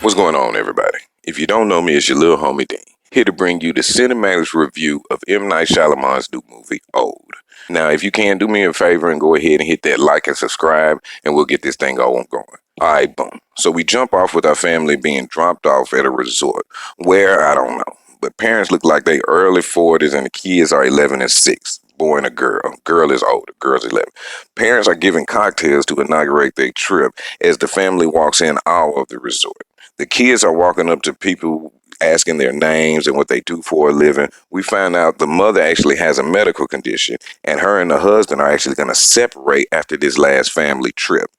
What's going on, everybody? If you don't know me, it's your little homie Dean, here to bring you the cinematic review of M. Night Shyamalan's new movie, Old. Now, if you can, do me a favor and go ahead and hit that like and subscribe, and we'll get this thing all going. All right, boom. So we jump off with our family being dropped off at a resort. Where, I don't know. But parents look like they early 40s, and the kids are 11 and 6. Boy and a girl. Girl is older. Girl's 11. Parents are giving cocktails to inaugurate their trip as the family walks in awe of the resort. The kids are walking up to people asking their names and what they do for a living. We find out the mother actually has a medical condition, and her and the husband are actually going to separate after this last family trip.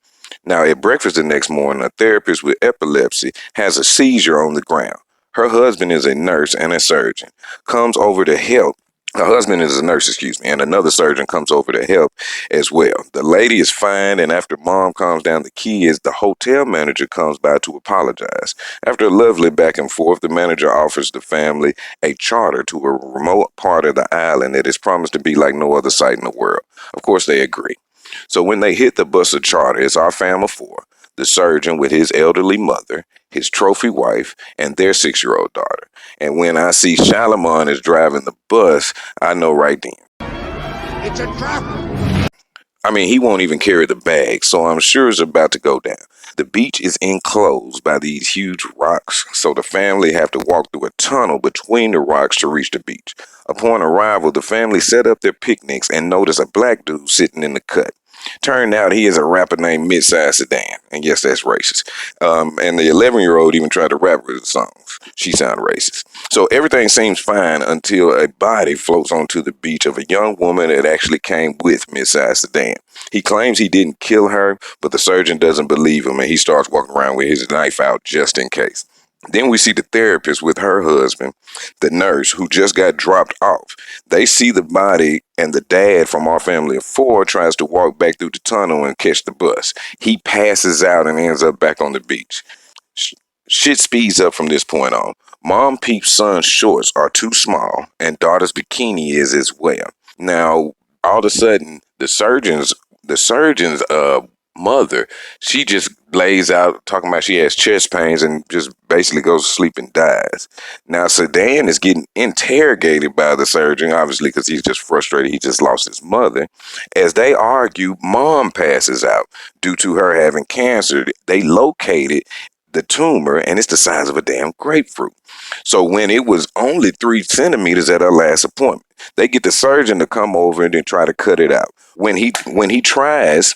Now, at breakfast the next morning, a therapist with epilepsy has a seizure on the ground. Her husband is a nurse and a surgeon, comes over to help. Her husband is a nurse, excuse me, and another surgeon comes over to help as well. The lady is fine, and after mom calms down the kids, the hotel manager comes by to apologize. After a lovely back and forth, the manager offers the family a charter to a remote part of the island that is promised to be like no other sight in the world. Of course, they agree. So when they hit the bus of charter, it's our fam of four, the surgeon with his elderly mother, his trophy wife, and their 6-year-old daughter. And when I see Shyamalan is driving the bus, I know right then. It's a trap! I mean, he won't even carry the bag, so I'm sure it's about to go down. The beach is enclosed by these huge rocks, so the family have to walk through a tunnel between the rocks to reach the beach. Upon arrival, the family set up their picnics and notice a black dude sitting in the cut. Turned out he is a rapper named Midsize Sedan, and yes, that's racist. And the 11-year-old even tried to rap with the songs. She sounded racist. So everything seems fine until a body floats onto the beach of a young woman that actually came with Midsize Sedan. He claims he didn't kill her, but the surgeon doesn't believe him, and he starts walking around with his knife out just in case. Then we see the therapist with her husband, the nurse who just got dropped off. They see the body, and the dad from our family of four tries to walk back through the tunnel and catch the bus. He passes out and ends up back on the beach. Shit speeds up from this point on. Mom peeps son's shorts are too small, and daughter's bikini is as well. Now, all of a sudden, the surgeon's mother, she just lays out talking about she has chest pains and just basically goes to sleep and dies. Now, Sedan is getting interrogated by the surgeon, obviously because he's just frustrated. He just lost his mother. As they argue, mom passes out due to her having cancer. They located the tumor, and it's the size of a damn grapefruit. So when it was only 3 centimeters at her last appointment, they get the surgeon to come over and then try to cut it out. When he tries,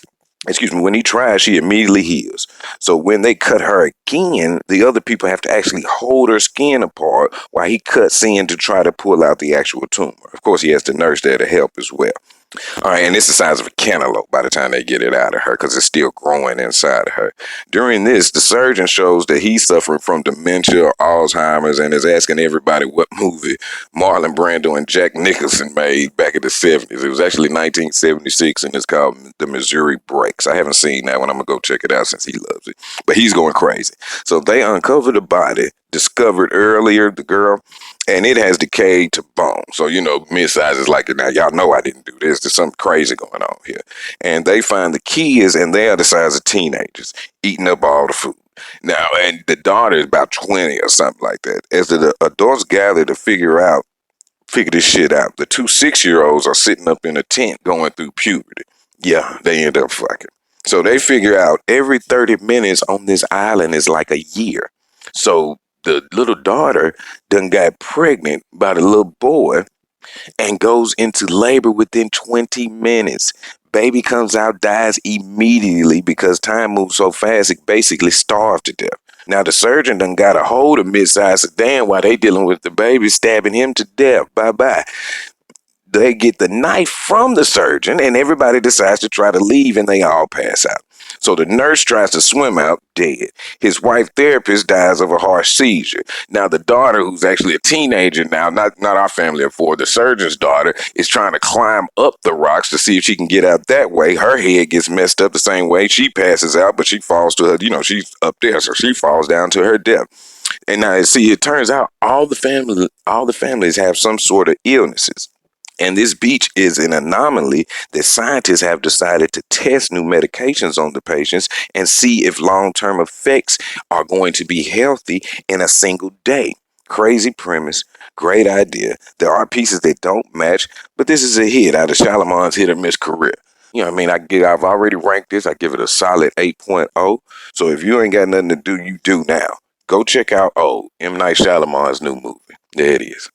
she immediately heals. So when they cut her again, the other people have to actually hold her skin apart while he cuts in to try to pull out the actual tumor. Of course, he has the nurse there to help as well. All right, and it's the size of a cantaloupe by the time they get it out of her because it's still growing inside of her. During this, the surgeon shows that he's suffering from dementia or Alzheimer's and is asking everybody what movie Marlon Brando and Jack Nicholson made back in the 70s. It was actually 1976, and it's called The Missouri Breaks. I haven't seen that one. I'm going to go check it out since he loves it. But he's going crazy. So they uncover the body discovered earlier, the girl, and it has decayed to bone. So, mid-size is like, now y'all know I didn't do this. There's something crazy going on here. And they find the kids, and they are the size of teenagers, eating up all the food. Now, and the daughter is about 20 or something like that. As the adults gather to figure this shit out, the 2 6-year-olds are sitting up in a tent going through puberty. Yeah, they end up fucking. So they figure out every 30 minutes on this island is like a year. So the little daughter done got pregnant by the little boy and goes into labor within 20 minutes. Baby comes out, dies immediately because time moves so fast, it basically starved to death. Now the surgeon done got a hold of mid-size sedan while they dealing with the baby, stabbing him to death. Bye-bye. They get the knife from the surgeon, and everybody decides to try to leave, and they all pass out. So the nurse tries to swim out, dead. His wife therapist dies of a harsh seizure. Now the daughter, who's actually a teenager now, not our family of four, the surgeon's daughter, is trying to climb up the rocks to see if she can get out that way. Her head gets messed up the same way. She passes out, but she falls to her, she's up there, so she falls down to her death. And now, see, it turns out all the families have some sort of illnesses. And this beach is an anomaly that scientists have decided to test new medications on the patients and see if long-term effects are going to be healthy in a single day. Crazy premise, great idea. There are pieces that don't match, but this is a hit out of Shyamalan's hit or miss career. You know what I mean? I've already ranked this. I give it a solid 8.0. So if you ain't got nothing to do, you do now. Go check out M. Night Shyamalan's new movie. There it is.